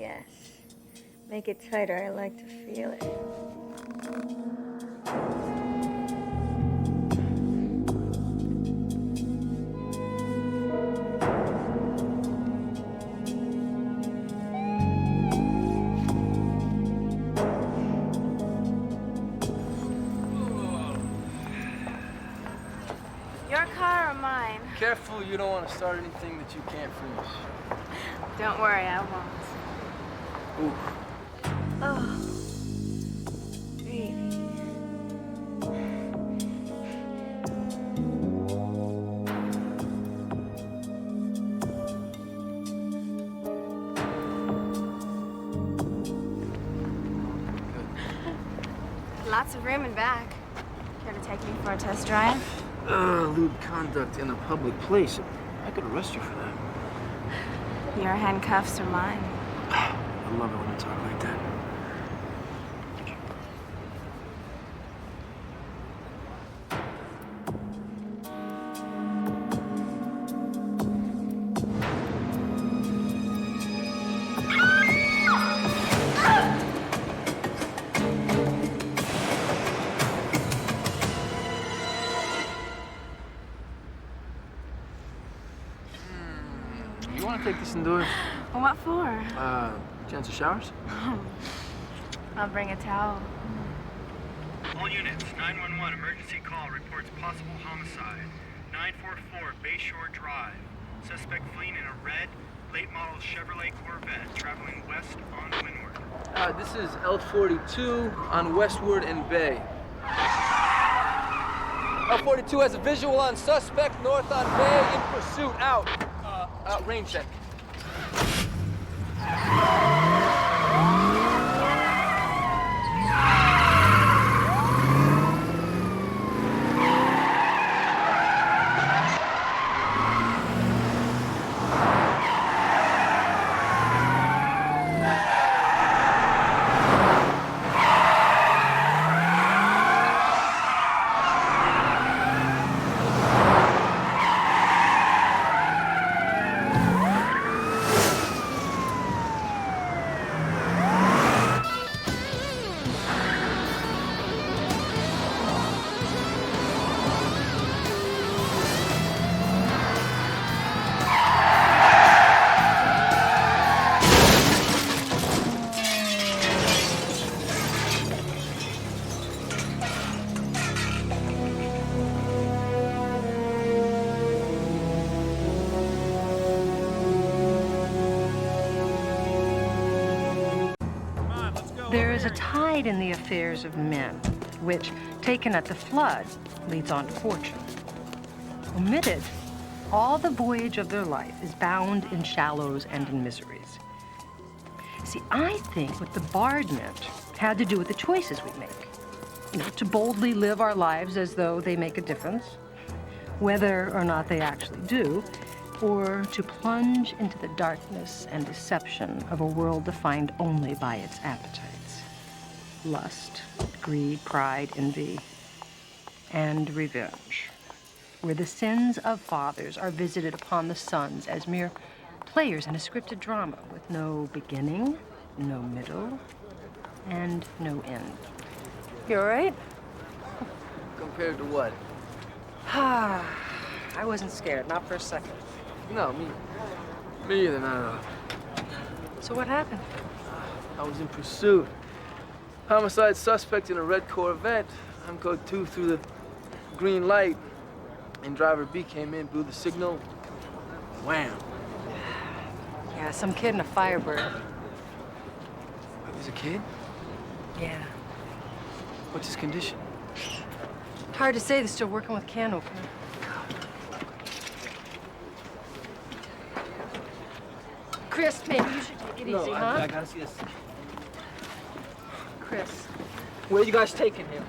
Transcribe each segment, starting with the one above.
yes. Make it tighter, I like to feel it. Your car or mine? Careful, you don't want to start anything that you can't finish. Don't worry, I won't. Ooh. Oh, baby. Lots of room in back. Care to take me for a test drive? Lewd conduct in a public place. I could arrest you for that. Your handcuffs are mine. I love it when you talk like that. You want to take this indoors? What for? Chance of showers? I'll bring a towel. All units, 911 emergency call reports possible homicide. 944 Bayshore Drive. Suspect fleeing in a red, late model Chevrolet Corvette traveling west on Windward. This is L42 on Westward and Bay. L42 has a visual on suspect north on Bay in pursuit. Out. Rain check. There is a tide in the affairs of men, which, taken at the flood, leads on to fortune. Omitted, all the voyage of their life is bound in shallows and in miseries. See, I think what the bard meant had to do with the choices we make. You know, to boldly live our lives as though they make a difference, whether or not they actually do, or to plunge into the darkness and deception of a world defined only by its appetites. Lust, greed, pride, envy, and revenge, where the sins of fathers are visited upon the sons as mere players in a scripted drama with no beginning, no middle, and no end. You all right? Compared to what? I wasn't scared, not for a second. No, me either, not at all. So what happened? I was in pursuit. Homicide suspect in a red Corvette. I'm code 2 through the green light. And driver B came in, blew the signal. Wham. Yeah, some kid in a Firebird. There's a kid? Yeah. What's his condition? Hard to say, they're still working with can opener. Chris, maybe you should take it easy, huh? I gotta see this. Chris. Where are you guys taking him?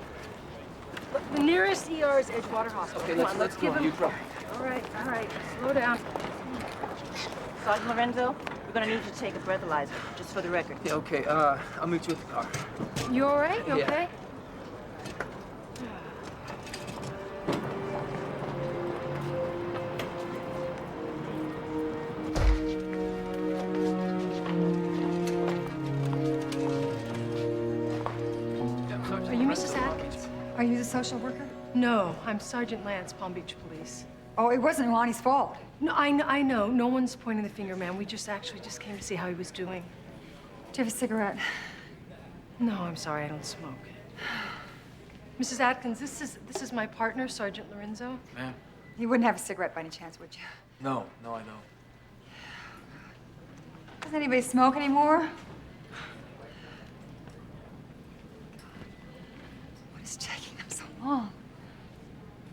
The nearest ER is Edgewater Hospital. Okay, Come on, let's give go. him. You drop. All right. Slow down. Sergeant Lorenzo, we're gonna need you to take a breathalyzer, just for the record. Yeah, okay. I'll meet you at the car. You all right? You Yeah. okay? Are you the social worker? No, I'm Sergeant Lance, Palm Beach Police. Oh, it wasn't Lonnie's fault. No, I know. No one's pointing the finger, ma'am. We just came to see how he was doing. Do you have a cigarette? No, I'm sorry, I don't smoke. Mrs. Atkins, this is my partner, Sergeant Lorenzo. Ma'am? You wouldn't have a cigarette by any chance, would you? No, I know. Does anybody smoke anymore? What is taking them so long?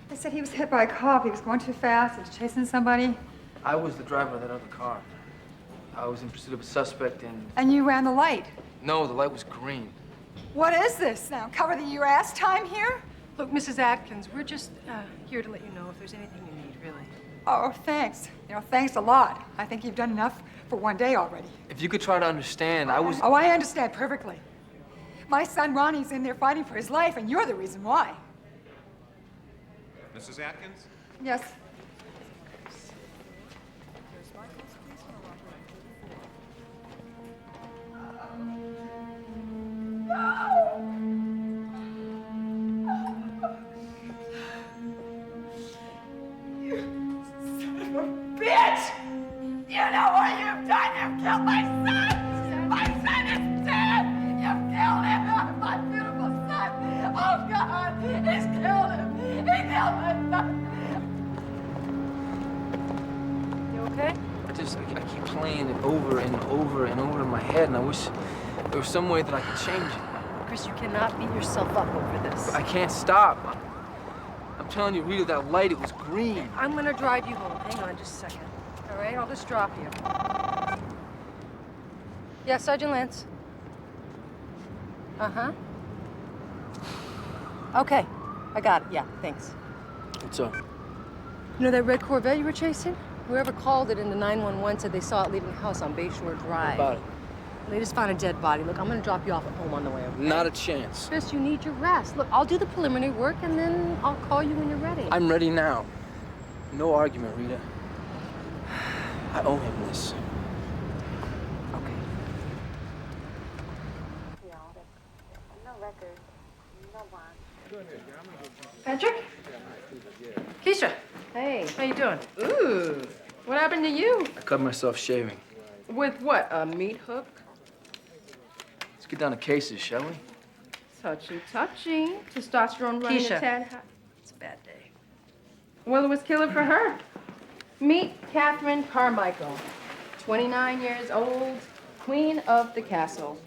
They said he was hit by a cop. He was going too fast. He was chasing somebody. I was the driver of that other car. I was in pursuit of a suspect and... And you ran the light. No, the light was green. What is this now? Cover the US time here? Look, Mrs. Atkins, we're just here to let you know if there's anything you need, really. Oh, thanks. You know, thanks a lot. I think you've done enough for one day already. If you could try to understand, I was... Oh, I understand perfectly. My son Ronnie's in there fighting for his life, and you're the reason why. Mrs. Atkins? Yes. Bitch! You know what you've done? You've killed my son! My son is dead! You've killed him! My beautiful son! Oh, God! He's killed him! He killed my son! You okay? I keep playing it over and over and over in my head, and I wish there was some way that I could change it. Chris, you cannot beat yourself up over this. I can't stop. I'm telling you, Rita, that light, it was green. I'm gonna drive you home. Hang on just a second. All right, I'll just drop you. Yeah, Sergeant Lance. Uh-huh. Okay, I got it. Yeah, thanks. What's up? You know that red Corvette you were chasing? Whoever called it in the 911 said they saw it leaving the house on Bayshore Drive. What about it? They just found a dead body. Look, I'm gonna drop you off at home on the way, okay? Not a chance. Chris, you need your rest. Look, I'll do the preliminary work and then I'll call you when you're ready. I'm ready now. No argument, Rita. I owe him this. Okay. Patrick? Keisha. Hey. How you doing? Ooh, what happened to you? I cut myself shaving. With what, a meat hook? Let's get down to cases, shall we? Touchy. Testosterone running Keisha. a tad high. It's a bad day. Well, it was killer for her. Meet Catherine Carmichael, 29 years old, queen of the castle.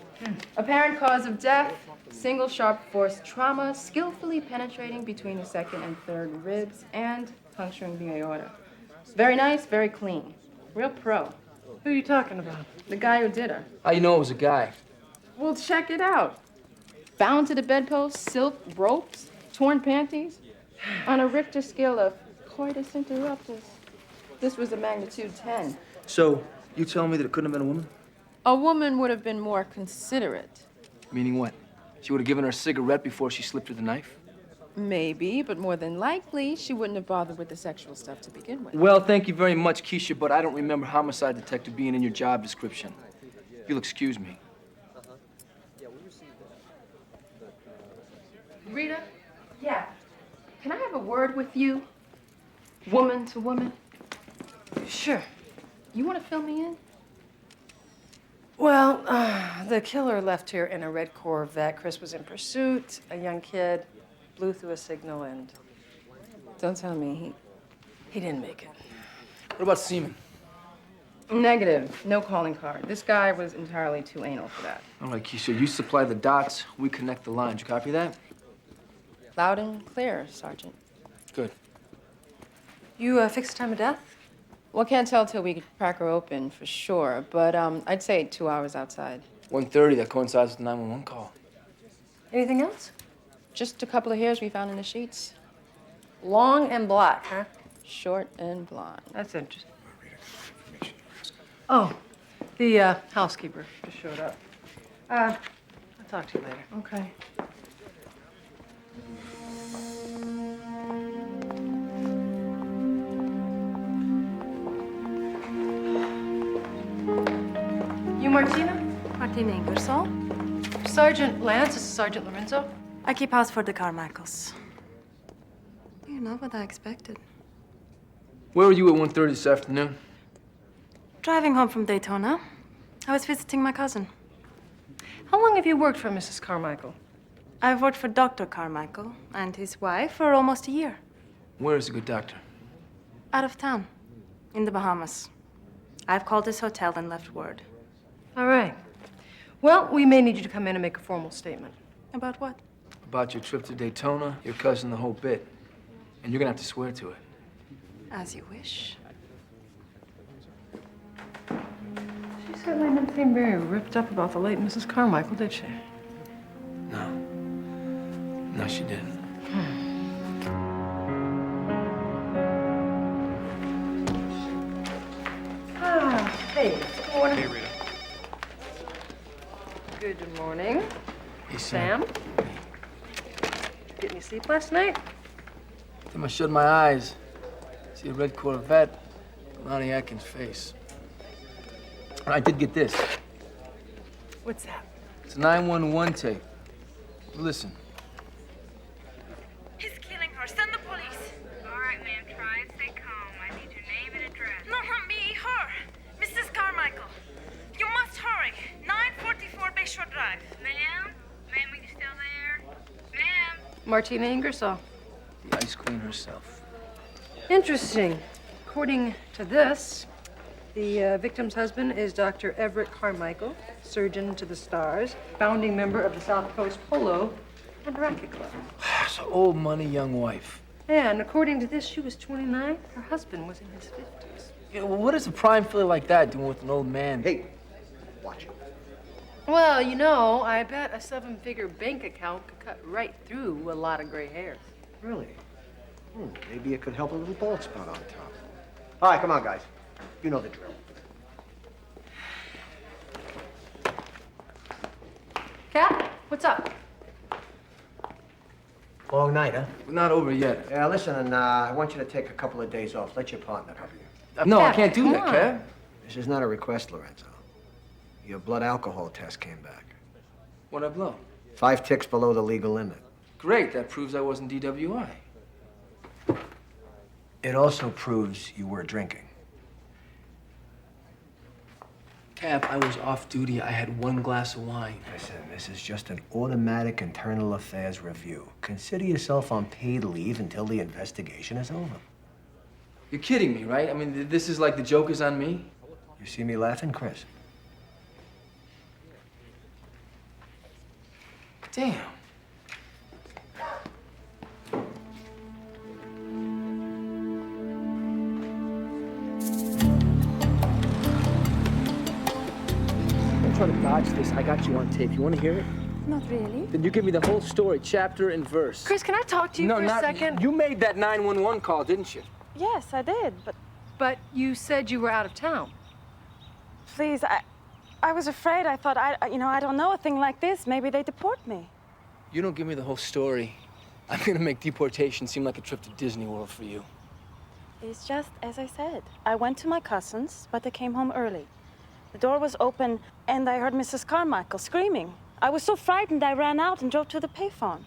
Apparent cause of death, single sharp force trauma, skillfully penetrating between the second and third ribs and puncturing the aorta. Very nice, very clean. Real pro. Who are you talking about? The guy who did her. How you know it was a guy? Well, check it out. Bound to the bedpost, silk ropes, torn panties. On a Richter scale of coitus interruptus, this was a magnitude 10. So, you telling me that it couldn't have been a woman? A woman would have been more considerate. Meaning what? She would have given her a cigarette before she slipped her the knife? Maybe, but more than likely, she wouldn't have bothered with the sexual stuff to begin with. Well, thank you very much, Keisha, but I don't remember homicide detective being in your job description. If you'll excuse me. Rita? Yeah. Can I have a word with you? Woman to woman? Sure. You want to fill me in? Well, the killer left here in a red Corvette. Chris was in pursuit. A young kid blew through a signal and Don't tell me he didn't make it. What about semen? Negative. No calling card. This guy was entirely too anal for that. All right, Keisha, you supply the dots, we connect the lines. You copy that? Loud and clear, Sergeant. Good. You fixed time of death? Well, can't tell till we crack her open for sure, but I'd say 2 hours outside. 1:30, that coincides with the 911 call. Anything else? Just a couple of hairs we found in the sheets. Long and black, huh? Short and blonde. That's interesting. Oh, the housekeeper just showed up. I'll talk to you later. Okay. You Martina? Martina Ingersoll. Sergeant Lance, this is Sergeant Lorenzo. I keep house for the Carmichaels. You're not what I expected. Where were you at 1:30 this afternoon? Driving home from Daytona. I was visiting my cousin. How long have you worked for Mrs. Carmichael? I've worked for Dr. Carmichael and his wife for almost a year. Where is a good doctor? Out of town. In the Bahamas. I've called his hotel and left word. All right. Well, we may need you to come in and make a formal statement. About what? About your trip to Daytona, your cousin, the whole bit. And you're gonna have to swear to it. As you wish. She certainly didn't seem very ripped up about the late Mrs. Carmichael, did she? No. No, she didn't. Hey, good morning. Hey, Rita. Good morning. Hey, Sam. Did you get any sleep last night? Time I shut my eyes, see a red Corvette, Lonnie Atkins' face. And I did get this. What's that? It's a 911 tape. Listen. He's killing her. Send the police. All right, ma'am. Try and stay calm. I need your name and address. No, not me. Her. Mrs. Carmichael. You must hurry. 944 Bayshore Drive. Ma'am? Ma'am, are you still there? Ma'am? Martina Ingersoll. The Ice Queen herself. Interesting. According to this, the victim's husband is Dr. Everett Carmichael, surgeon to the stars, founding member of the South Coast Polo and Racket Club. So old money, young wife. And according to this, she was 29. Her husband was in his 50s. Yeah, well, what is a prime filler like that doing with an old man? Hey, watch it. Well, you know, I bet a 7-figure bank account could cut right through a lot of gray hairs. Really? Maybe it could help a little bald spot on top. All right, come on, guys. You know the drill. Cap, what's up? Long night, huh? We're not over yet. Yeah, listen, and I want you to take a couple of days off. Let your partner cover you. No, I Cap, can't do come that, on. Kev. This is not a request, Lorenzo. Your blood alcohol test came back. What'd I blow? 5 ticks below the legal limit. Great, that proves I wasn't DWI. It also proves you were drinking. Cap, I was off duty. I had 1 glass of wine. Listen, this is just an automatic internal affairs review. Consider yourself on paid leave until the investigation is over. You're kidding me, right? I mean, this is like the joke is on me? You see me laughing, Chris? Damn. Don't try to dodge this. I got you on tape. You want to hear it? Not really. Then you give me the whole story, chapter and verse. Chris, can I talk to you for a second? You made that 911 call, didn't you? Yes, I did, but But you said you were out of town. please, I was afraid. I thought, I don't know a thing like this. Maybe they deport me. You don't give me the whole story, I'm gonna make deportation seem like a trip to Disney World for you. It's just as I said. I went to my cousin's, but they came home early. The door was open, and I heard Mrs. Carmichael screaming. I was so frightened, I ran out and drove to the payphone.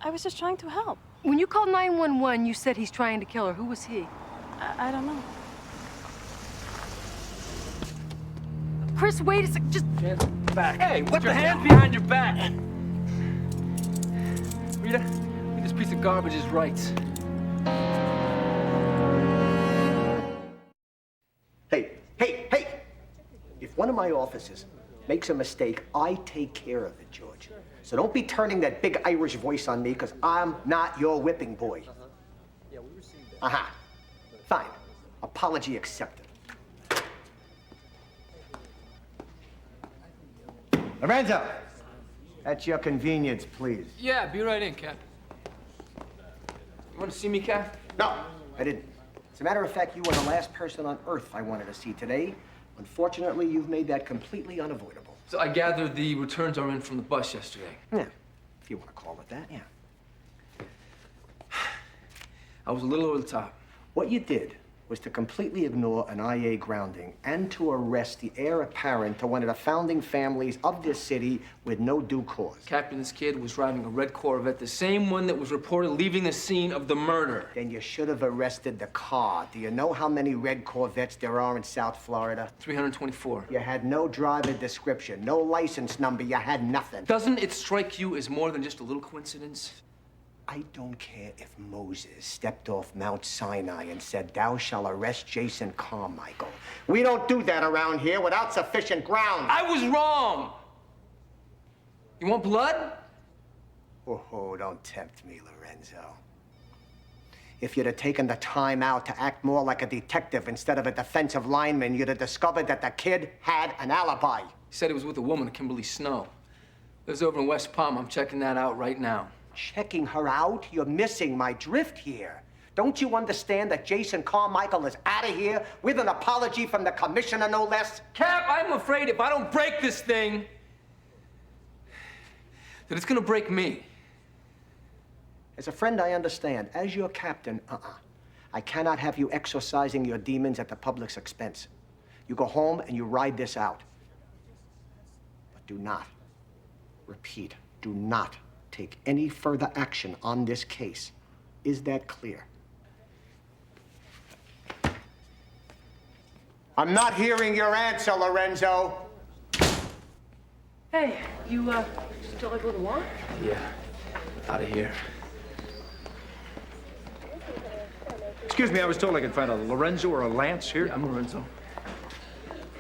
I was just trying to help. When you called 911, you said he's trying to kill her. Who was he? I don't know. Chris, wait a sec. Just Hands back. Hey, what the hands behind your back? Rita, this piece of garbage is right. Hey! If one of my officers makes a mistake, I take care of it, George. So don't be turning that big Irish voice on me, because I'm not your whipping boy. Aha. Fine. Apology accepted. Lorenzo! At your convenience, please. Yeah, be right in, Cap. You want to see me, Cap? No, I didn't. As a matter of fact, you were the last person on Earth I wanted to see today. Unfortunately, you've made that completely unavoidable. So I gather the returns are in from the bus yesterday. Yeah, if you want to call it that, yeah. I was a little over the top. What you did was to completely ignore an IA grounding and to arrest the heir apparent to one of the founding families of this city with no due cause. Captain's kid was driving a red Corvette, the same one that was reported leaving the scene of the murder. Then you should have arrested the car. Do you know how many red Corvettes there are in South Florida? 324. You had no driver description, no license number, you had nothing. Doesn't it strike you as more than just a little coincidence? I don't care if Moses stepped off Mount Sinai and said, "Thou shalt arrest Jason Carmichael." We don't do that around here without sufficient ground. I was wrong. You want blood? Oh, don't tempt me, Lorenzo. If you'd have taken the time out to act more like a detective instead of a defensive lineman, you'd have discovered that the kid had an alibi. He said he was with a woman, Kimberly Snow. Lives over in West Palm. I'm checking that out right now. Checking her out? You're missing my drift here. Don't you understand that Jason Carmichael is out of here with an apology from the commissioner, no less? Cap, I'm afraid if I don't break this thing, that it's gonna break me. As a friend, I understand. As your captain, I cannot have you exorcising your demons at the public's expense. You go home and you ride this out. But do not, repeat, do not take any further action on this case. Is that clear? I'm not hearing your answer, Lorenzo. Hey, you, still like a little walk? Yeah, out of here. Excuse me, I was told I could find a Lorenzo or a Lance here. Yeah, I'm Lorenzo.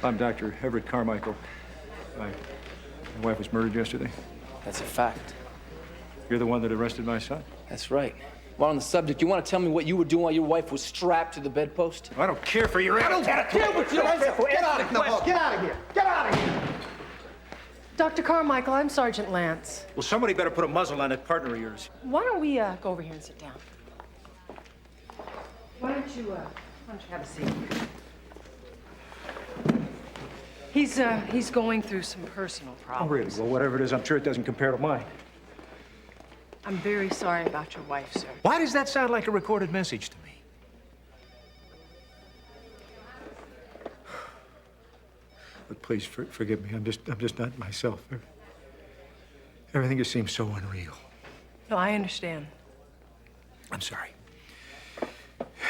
I'm Dr. Everett Carmichael. My wife was murdered yesterday. That's a fact. You're the one that arrested my son? That's right. While on the subject, you want to tell me what you were doing while your wife was strapped to the bedpost? I don't care for your attitude. I don't care what you Get out of here! Get out of here! Get out of here! Dr. Carmichael, I'm Sergeant Lance. Well, somebody better put a muzzle on that partner of yours. Why don't we go over here and sit down? Why don't you have a seat? He's going through some personal problems. Oh, really? Well, whatever it is, I'm sure it doesn't compare to mine. I'm very sorry about your wife, sir. Why does that sound like a recorded message to me? But please forgive me. I'm just not myself. Everything just seems so unreal. No, I understand. I'm sorry.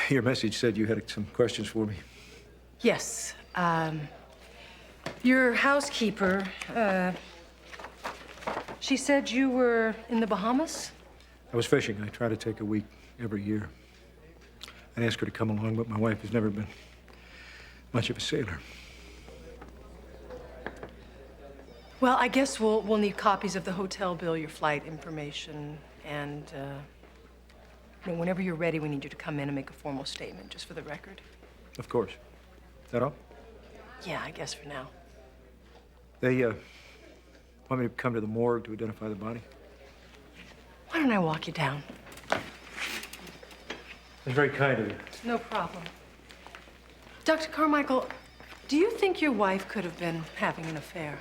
Your message said you had some questions for me. Yes. Your housekeeper, she said you were in the Bahamas? I was fishing. I try to take a week every year. I'd ask her to come along, but my wife has never been much of a sailor. Well, I guess we'll need copies of the hotel bill, your flight information, and whenever you're ready, we need you to come in and make a formal statement, just for the record. Of course. Is that all? Yeah, I guess for now. They want me to come to the morgue to identify the body? Why don't I walk you down? That's very kind of you. No problem. Dr. Carmichael, do you think your wife could have been having an affair?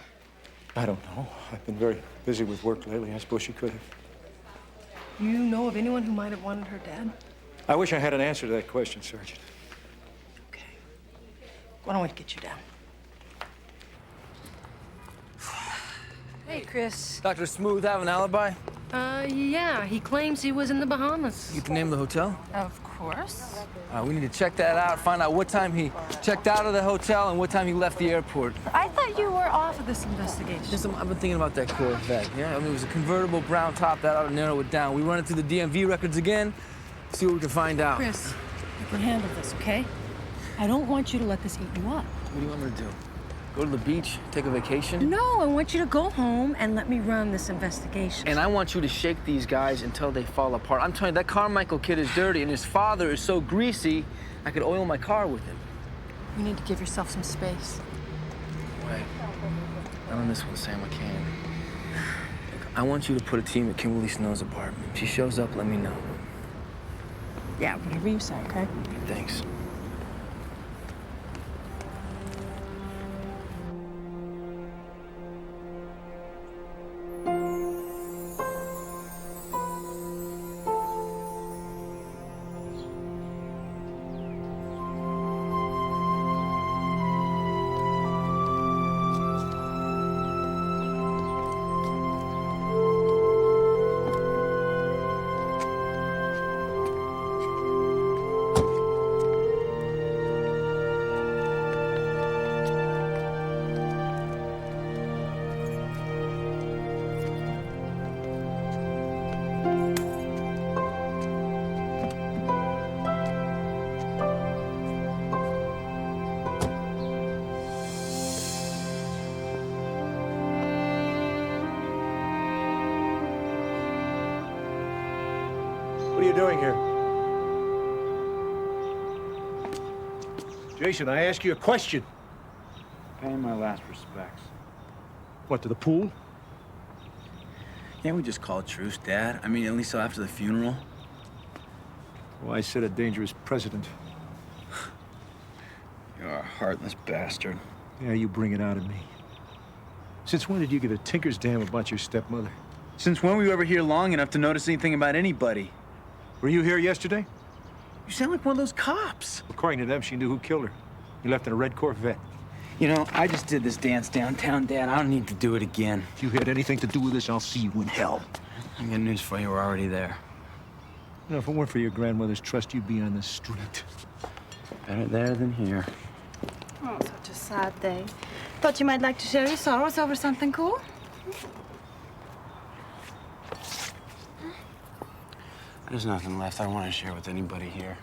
I don't know. I've been very busy with work lately. I suppose she could have. You know of anyone who might have wanted her dead? I wish I had an answer to that question, Sergeant. Okay. Why don't we get you down? Hey, Chris. Dr. Smooth have an alibi? Yeah, he claims he was in the Bahamas. You can name the hotel? Of course. We need to check that out, find out what time he checked out of the hotel and what time he left the airport. I thought you were off of this investigation. Listen, I've been thinking about that Corvette, yeah? I mean, it was a convertible brown top. That ought to narrow it down. We run it through the DMV records again, see what we can find out. Chris, you can handle this, okay? I don't want you to let this eat you up. What do you want me to do? Go to the beach, take a vacation? No, I want you to go home and let me run this investigation. And I want you to shake these guys until they fall apart. I'm telling you, that Carmichael kid is dirty, and his father is so greasy, I could oil my car with him. You need to give yourself some space. Wait. Not on this one, Sam, I can't. Look, I want you to put a team at Kimberly Snow's apartment. If she shows up, let me know. Yeah, whatever you say, okay? Thanks. What are you doing here? Jason, I ask you a question. Paying my last respects. What, to the pool? Can't we just call a truce, Dad? I mean, at least till after the funeral. Well, I set a dangerous precedent. You're a heartless bastard. Yeah, you bring it out of me. Since when did you give a tinker's damn about your stepmother? Since when were you ever here long enough to notice anything about anybody? Were you here yesterday? You sound like one of those cops. According to them, she knew who killed her. You left in a red Corvette. You know, I just did this dance downtown, Dad. I don't need to do it again. If you had anything to do with this, I'll see you in hell. I got news for you. We're already there. You know, if it weren't for your grandmother's trust, you'd be on the street. Better there than here. Oh, such a sad day. Thought you might like to share your sorrows over something cool? There's nothing left I want to share with anybody here.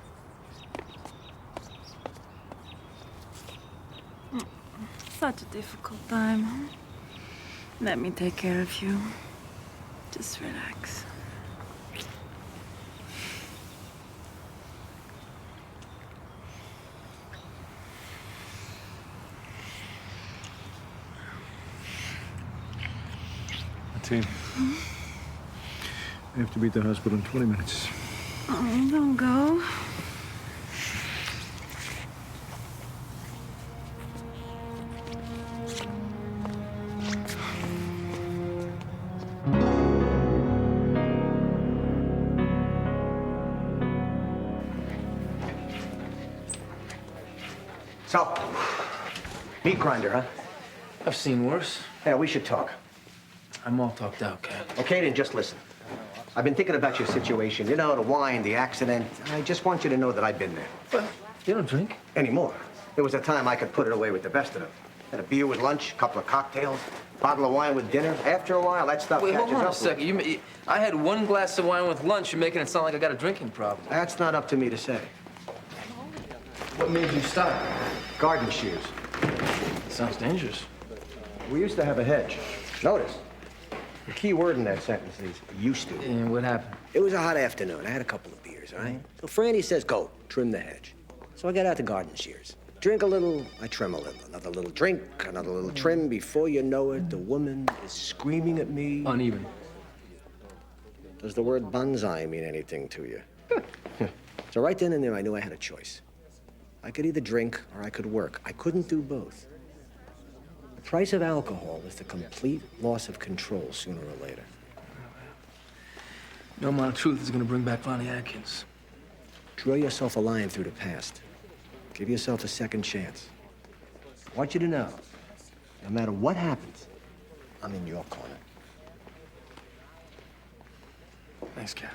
Such a difficult time, huh? Let me take care of you. Just relax. Team. I have to be at the hospital in 20 minutes. Oh, don't go. So, meat grinder, huh? I've seen worse. Yeah, we should talk. I'm all talked out, Cap. Okay, then just listen. I've been thinking about your situation. You know, the wine, the accident. I just want you to know that I've been there. Well, you don't drink. Anymore. There was a time I could put it away with the best of them. Had a beer with lunch, a couple of cocktails, bottle of wine with dinner. After a while, that stuff Wait, catches hold on up a second. I had one glass of wine with lunch. You're making it sound like I got a drinking problem. That's not up to me to say. What made you stop? Garden shears. Sounds dangerous. We used to have a hedge. Notice, the key word in that sentence is used to. And what happened? It was a hot afternoon. I had a couple of beers, all right? So Franny says, go, trim the hedge. So I got out the garden shears. Drink a little, I trim a little. Another little drink, another little trim. Before you know it, the woman is screaming at me. Uneven. Does the word bonsai mean anything to you? So right then and there, I knew I had a choice. I could either drink or I could work. I couldn't do both. The price of alcohol is the complete loss of control sooner or later. No amount of truth is gonna bring back Ronnie Atkins. Draw yourself a line through the past. Give yourself a second chance. I want you to know, no matter what happens, I'm in your corner. Thanks, Cap.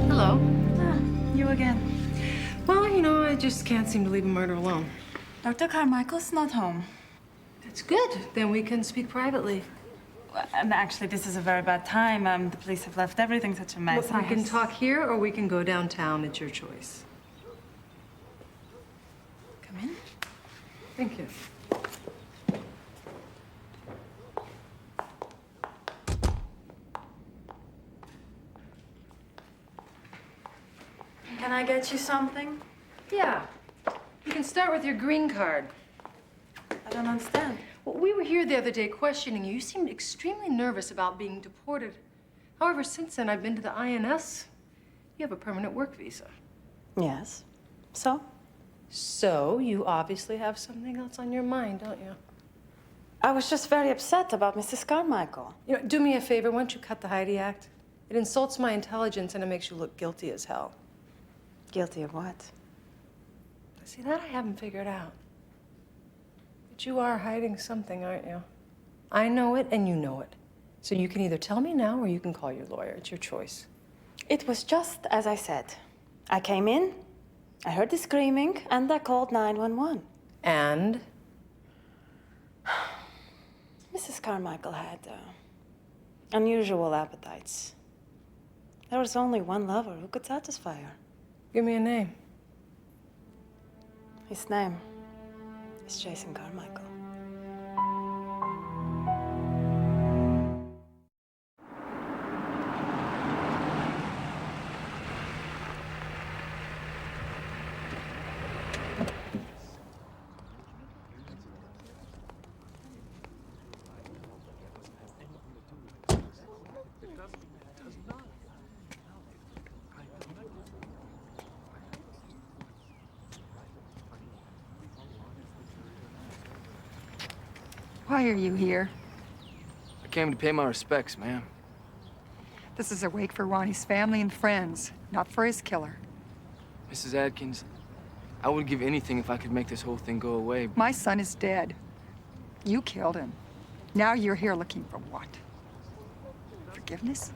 Hello. You again. Well, you know, I just can't seem to leave a murder alone. Dr. Carmichael's not home. That's good. Then we can speak privately. And actually, this is a very bad time. The police have left everything such a mess. Look, we can talk here or we can go downtown. It's your choice. Come in. Thank you. Can I get you something? Yeah. You can start with your green card. I don't understand. Well, we were here the other day questioning you. You seemed extremely nervous about being deported. However, since then, I've been to the INS. You have a permanent work visa. Yes. So? So, you obviously have something else on your mind, don't you? I was just very upset about Mrs. Carmichael. You know, do me a favor. Why don't you cut the Heidi Act? It insults my intelligence and it makes you look guilty as hell. Guilty of what? See, that I haven't figured out. But you are hiding something, aren't you? I know it and you know it. So you can either tell me now or you can call your lawyer. It's your choice. It was just as I said. I came in, I heard the screaming, and I called 911. And? Mrs. Carmichael had unusual appetites. There was only one lover who could satisfy her. Give me a name. His name is Jason Carmichael. Why are you here? I came to pay my respects, ma'am. This is a wake for Ronnie's family and friends, not for his killer. Mrs. Adkins, I would give anything if I could make this whole thing go away. My son is dead. You killed him. Now you're here looking for what? Forgiveness?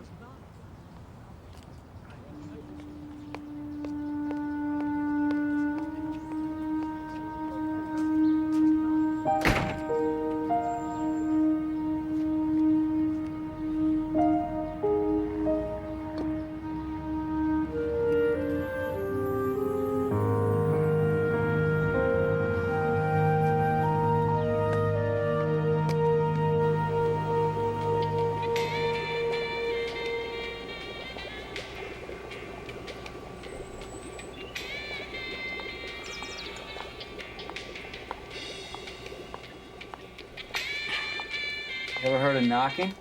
Ever heard of knocking?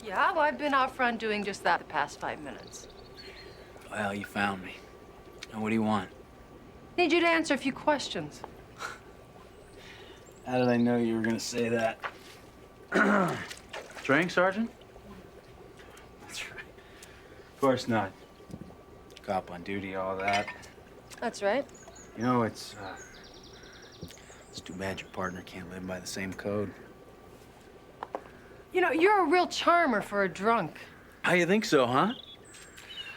Yeah, well, I've been out front doing just that the past 5 minutes. Well, you found me. Now, what do you want? Need you to answer a few questions. How did I know you were gonna say that? Drink, Sergeant? That's right. Of course not. Cop on duty, all that. That's right. You know, it's too bad your partner can't live by the same code. You know, you're a real charmer for a drunk. How you think so, huh?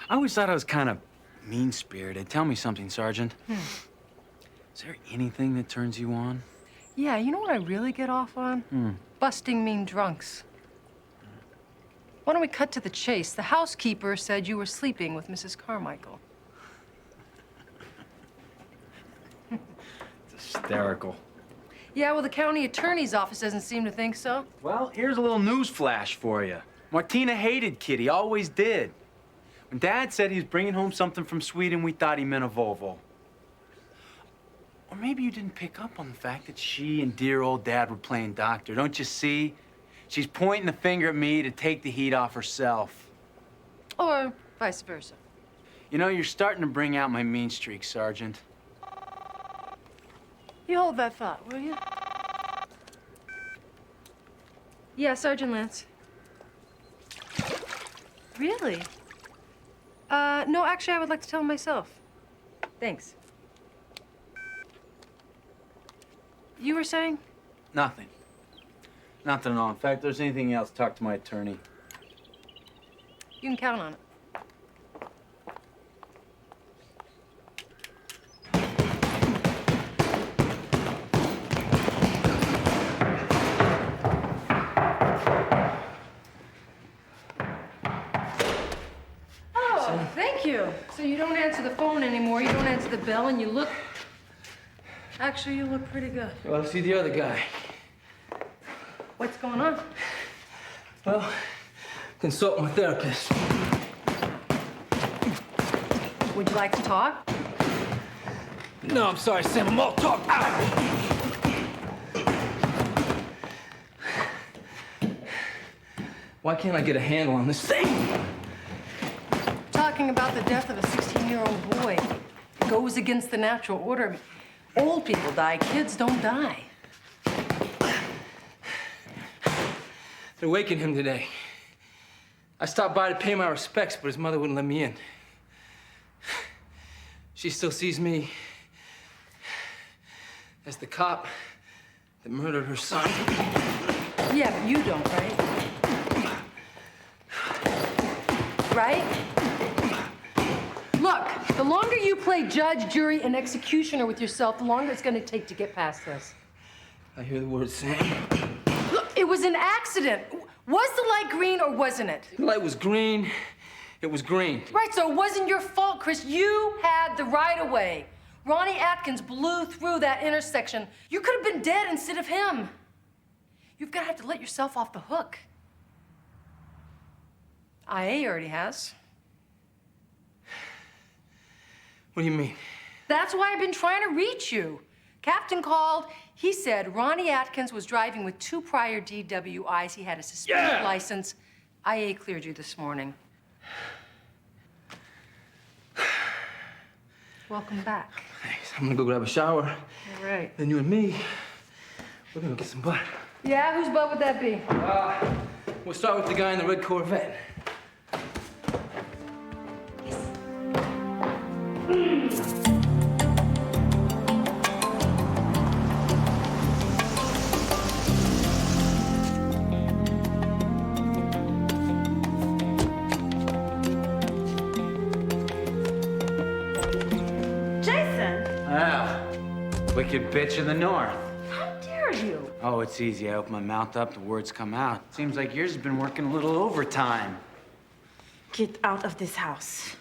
I always thought I was kind of mean-spirited. Tell me something, Sergeant. Is there anything that turns you on? Yeah, you know what I really get off on? Busting mean drunks. Why don't we cut to the chase? The housekeeper said you were sleeping with Mrs. Carmichael. It's hysterical. Yeah, well, the county attorney's office doesn't seem to think so. Well, here's a little news flash for you. Martina hated Kitty, always did. When Dad said he was bringing home something from Sweden, we thought he meant a Volvo. Or maybe you didn't pick up on the fact that she and dear old Dad were playing doctor. Don't you see? She's pointing the finger at me to take the heat off herself. Or vice versa. You know, you're starting to bring out my mean streak, Sergeant. You hold that thought, will you? Yeah, Sergeant Lance. Really? No, actually, I would like to tell him myself. Thanks. You were saying? Nothing. Nothing at all. In fact, if there's anything else, talk to my attorney. You can count on it. Thank you. So you don't answer the phone anymore, you don't answer the bell, and you look... Actually, you look pretty good. Well, see the other guy. What's going on? Well, consult my therapist. Would you like to talk? No, I'm sorry, Sam. I'm all talk. Why can't I get a handle on this thing? Talking about the death of a 16-year-old boy. It goes against the natural order. Old people die, kids don't die. They're waking him today. I stopped by to pay my respects, but his mother wouldn't let me in. She still sees me as the cop that murdered her son. Yeah, but you don't, right? Right? Look, the longer you play judge, jury, and executioner with yourself, the longer it's going to take to get past this. I hear the word Sam. Look, it was an accident. Was the light green or wasn't it? The light was green, It was green. Right, so it wasn't your fault, Chris. You had the right-of-way. Ronnie Atkins blew through that intersection. You could have been dead instead of him. You've got to have to let yourself off the hook. IA already has. What do you mean? That's why I've been trying to reach you. Captain called. He said Ronnie Atkins was driving with 2 prior DWIs. He had a suspended license. IA cleared you this morning. Welcome back. Thanks. I'm gonna go grab a shower. All right. Then you and me, we're gonna get some butt. Yeah, whose butt would that be? We'll start with the guy in the red Corvette. Wicked bitch in the north. How dare you? Oh, it's easy. I open my mouth up, the words come out. Seems like yours has been working a little overtime. Get out of this house.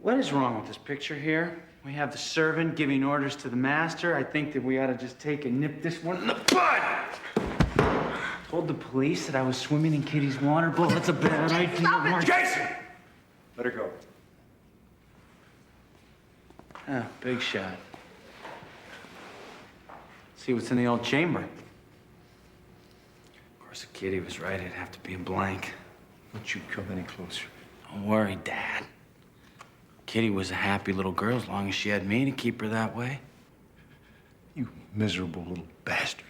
What is wrong with this picture here? We have the servant giving orders to the master. I think that we ought to just take and nip this one in the bud. Told the police that I was swimming in Kitty's water bowl. That's a bad idea. Stop it. Jason! Let her go. Oh, big shot. See what's in the old chamber. Of course, if Kitty was right, it'd have to be a blank. Don't you come any closer. Don't worry, Dad. Kitty was a happy little girl as long as she had me to keep her that way. You miserable little bastard.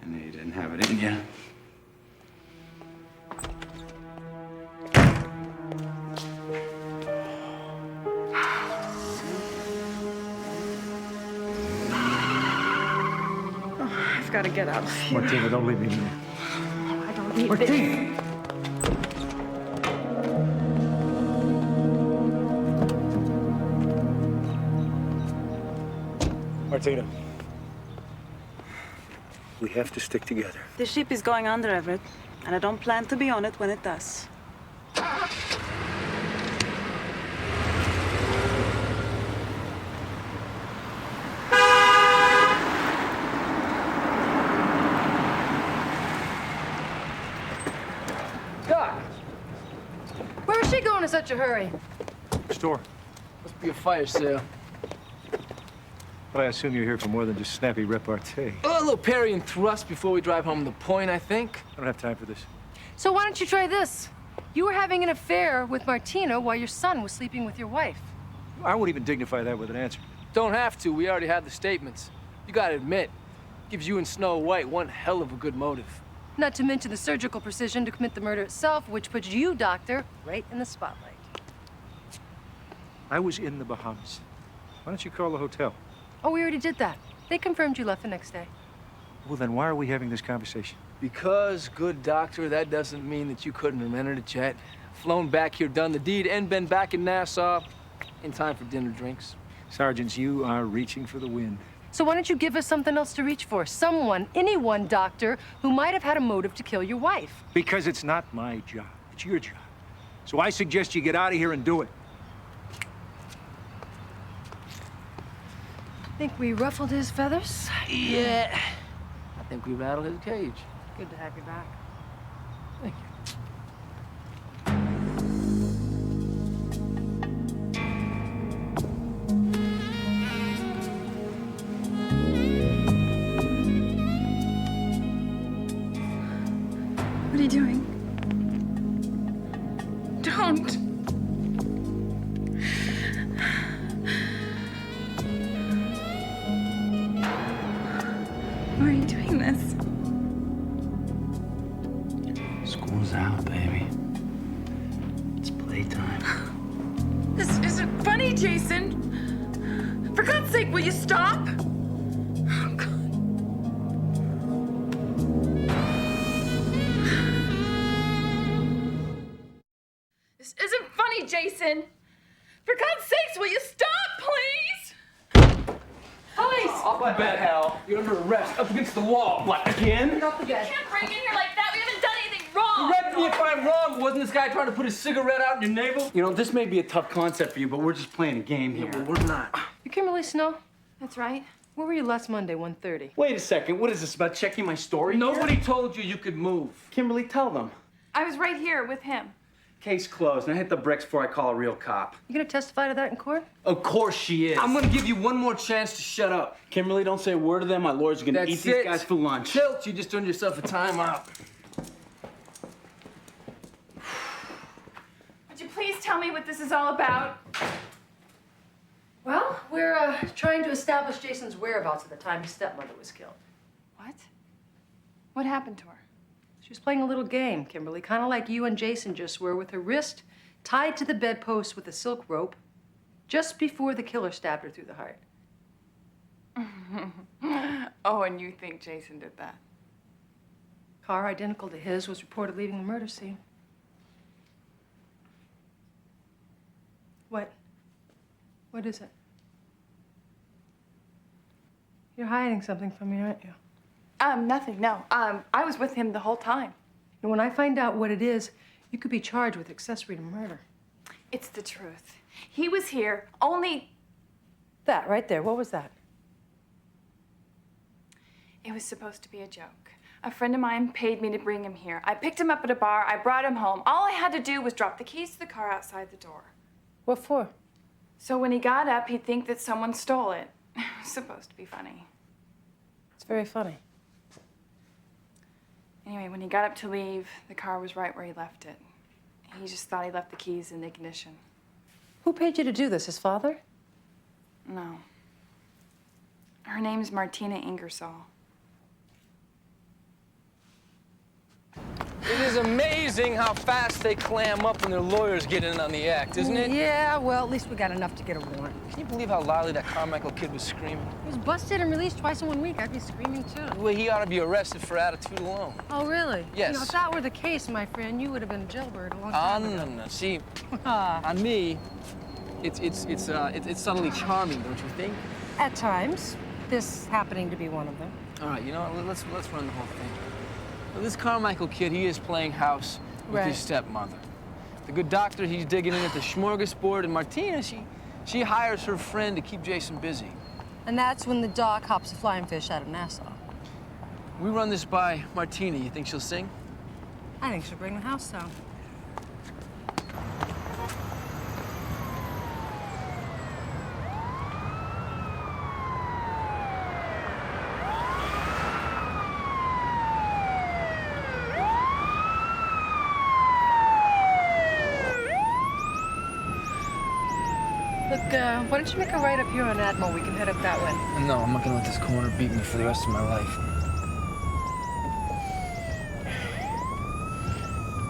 I knew you didn't have it in you. I've got to get out of here. Martina, don't leave me here. I don't need Martina! Martina. We have to stick together. The ship is going under, Everett, and I don't plan to be on it when it does. Where is she going in such a hurry? Store. Must be a fire sale. But I assume you're here for more than just snappy repartee. A little parry and thrust before we drive home to Point, I think. I don't have time for this. So why don't you try this? You were having an affair with Martina while your son was sleeping with your wife. I won't even dignify that with an answer. Don't have to. We already have the statements. You gotta admit, gives you and Snow White one hell of a good motive. Not to mention the surgical precision to commit the murder itself, which puts you, Doctor, right in the spotlight. I was in the Bahamas. Why don't you call the hotel? Oh, we already did that. They confirmed you left the next day. Well, then why are we having this conversation? Because, good doctor, that doesn't mean that you couldn't have entered a jet, flown back here, done the deed, and been back in Nassau in time for dinner drinks. Sergeants, you are reaching for the wind. So why don't you give us something else to reach for? Someone, anyone, Doctor, who might have had a motive to kill your wife. Because it's not my job. It's your job. So I suggest you get out of here and do it. Think we ruffled his feathers? Yeah. I think we rattled his cage. Good to have you back. Thank you. What are you doing? Don't. Why are you doing this? School's out, baby. It's playtime. This isn't funny, Jason. For God's sake, will you stop? Oh, God. This isn't funny, Jason. For God's sakes, will you stop, please? Police! off the bed, Hal. You're under arrest, up against the wall. What, again? Get off the bed. You can't break in here like that. We haven't done anything wrong. Correct me if I'm wrong. Wasn't this guy trying to put his cigarette out in your navel? You know, this may be a tough concept for you, but we're just playing a game here. Yeah, well, we're not. You Kimberly Snow? That's right. Where were you last Monday, 1:30? Wait a second. What is this, about checking my story? Nobody told you could move. Kimberly, tell them. I was right here with him. Case closed. Now hit the bricks before I call a real cop. You gonna testify to that in court? Of course she is. I'm gonna give you one more chance to shut up. Kimberly, don't say a word to them. My lawyers are gonna eat these guys for lunch. Tilt, you just earned yourself a timeout. Would you please tell me what this is all about? Well, we're trying to establish Jason's whereabouts at the time his stepmother was killed. What? What happened to her? She was playing a little game, Kimberly, kind of like you and Jason just were, with her wrist tied to the bedpost with a silk rope just before the killer stabbed her through the heart. Oh, and you think Jason did that? Car identical to his was reported leaving the murder scene. What? What is it? You're hiding something from me, aren't you? Nothing, no. I was with him the whole time. And when I find out what it is, you could be charged with accessory to murder. It's the truth. He was here only... That right there, what was that? It was supposed to be a joke. A friend of mine paid me to bring him here. I picked him up at a bar, I brought him home. All I had to do was drop the keys to the car outside the door. What for? So when he got up, he'd think that someone stole it. It was supposed to be funny. It's very funny. Anyway, when he got up to leave, the car was right where he left it. He just thought he left the keys in the ignition. Who paid you to do this, his father? No. Her name's Martina Ingersoll. It is amazing how fast they clam up when their lawyers get in on the act, isn't it? Yeah, well, at least we got enough to get a warrant. Can you believe how loudly that Carmichael kid was screaming? He was busted and released twice in 1 week. I'd be screaming too. Well, he ought to be arrested for attitude alone. Oh, really? Yes. You know, if that were the case, my friend, you would have been a jailbird a long time ago. No. See, on me, it's subtly charming, don't you think? At times, this happening to be one of them. All right, you know what? Let's run the whole thing. Well, this Carmichael kid, he is playing house with his stepmother. The good doctor, he's digging in at the smorgasbord, and Martina, she hires her friend to keep Jason busy. And that's when the doc hops a flying fish out of Nassau. We run this by Martina. You think she'll sing? I think she'll bring the house down. Why don't you make a right up here on Admiral? We can head up that way. No, I'm not gonna let this corner beat me for the rest of my life.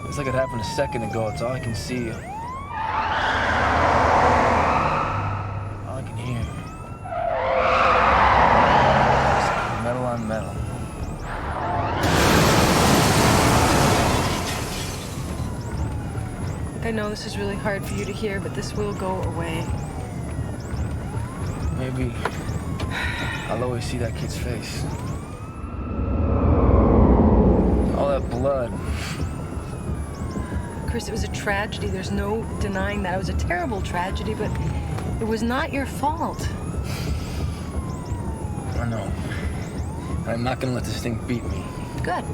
It's like it happened a second ago. It's all I can see. All I can hear. It's metal on metal. I know this is really hard for you to hear, but this will go away. Maybe I'll always see that kid's face. All that blood. Chris, it was a tragedy. There's no denying that. It was a terrible tragedy, but it was not your fault. I know. I'm not gonna let this thing beat me. Good.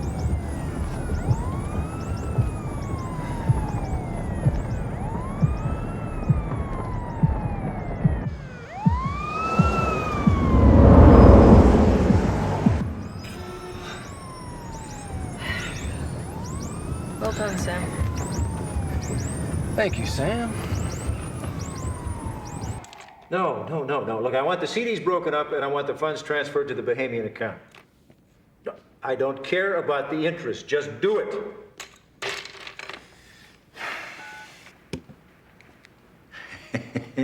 Well done, Sam. Thank you, Sam. No. Look, I want the CDs broken up, and I want the funds transferred to the Bahamian account. I don't care about the interest. Just do it. I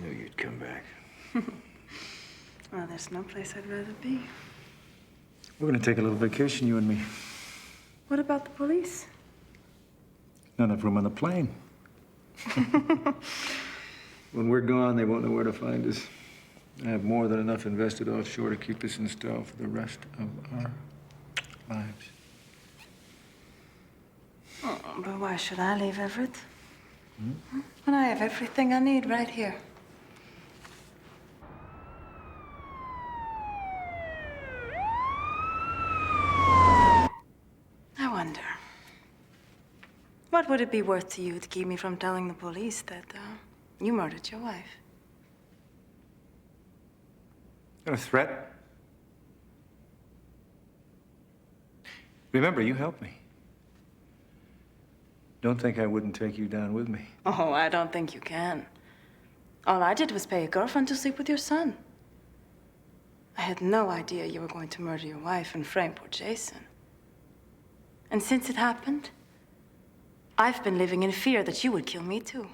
knew you'd come back. Well, there's no place I'd rather be. We're gonna take a little vacation, you and me. What about the police? Not enough room on the plane. When we're gone, they won't know where to find us. I have more than enough invested offshore to keep us in style for the rest of our lives. Oh, but why should I leave, Everett? When I have everything I need right here. I wonder, what would it be worth to you to keep me from telling the police that you murdered your wife? A threat? Remember, you helped me. Don't think I wouldn't take you down with me. Oh, I don't think you can. All I did was pay a girlfriend to sleep with your son. I had no idea you were going to murder your wife and frame poor Jason. And since it happened, I've been living in fear that you would kill me too.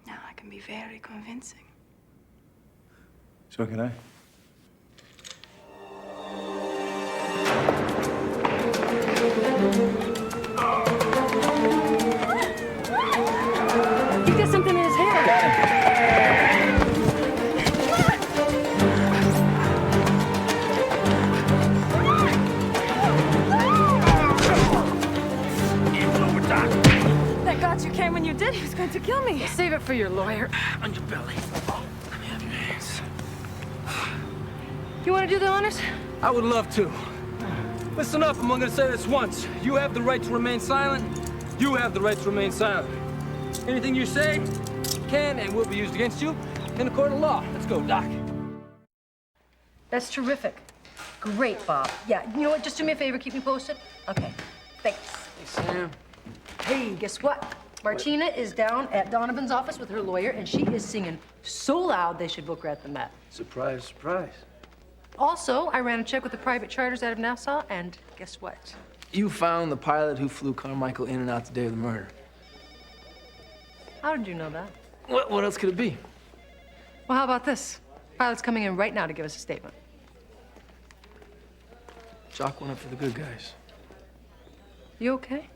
Now I can be very convincing. So can I. He's got something in his hair. Got him. Thank God you came when you did. He was going to kill me. Save it for your lawyer. On your belly. Let me have your hands. You want to do the honors? I would love to. Listen up, I'm only gonna say this once. You have the right to remain silent. You have the right to remain silent. Anything you say can and will be used against you in a court of law. Let's go, Doc. That's terrific. Great, Bob. Yeah, you know what? Just do me a favor, keep me posted. Okay, thanks. Hey, Sam. Hey, guess what? Martina is down at Donovan's office with her lawyer, and she is singing so loud they should book her at the Met. Surprise, surprise. Also, I ran a check with the private charters out of Nassau, and guess what? You found the pilot who flew Carmichael in and out the day of the murder. How did you know that? What else could it be? Well, how about this? Pilot's coming in right now to give us a statement. Chalk one up for the good guys. You okay?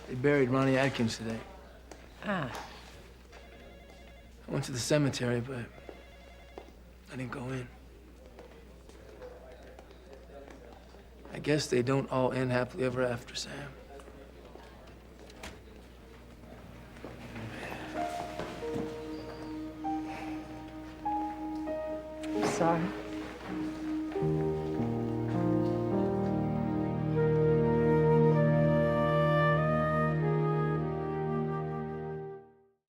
They buried Ronnie Atkins today. Ah. I went to the cemetery, but I didn't go in. I guess they don't all end happily ever after, Sam. I'm sorry.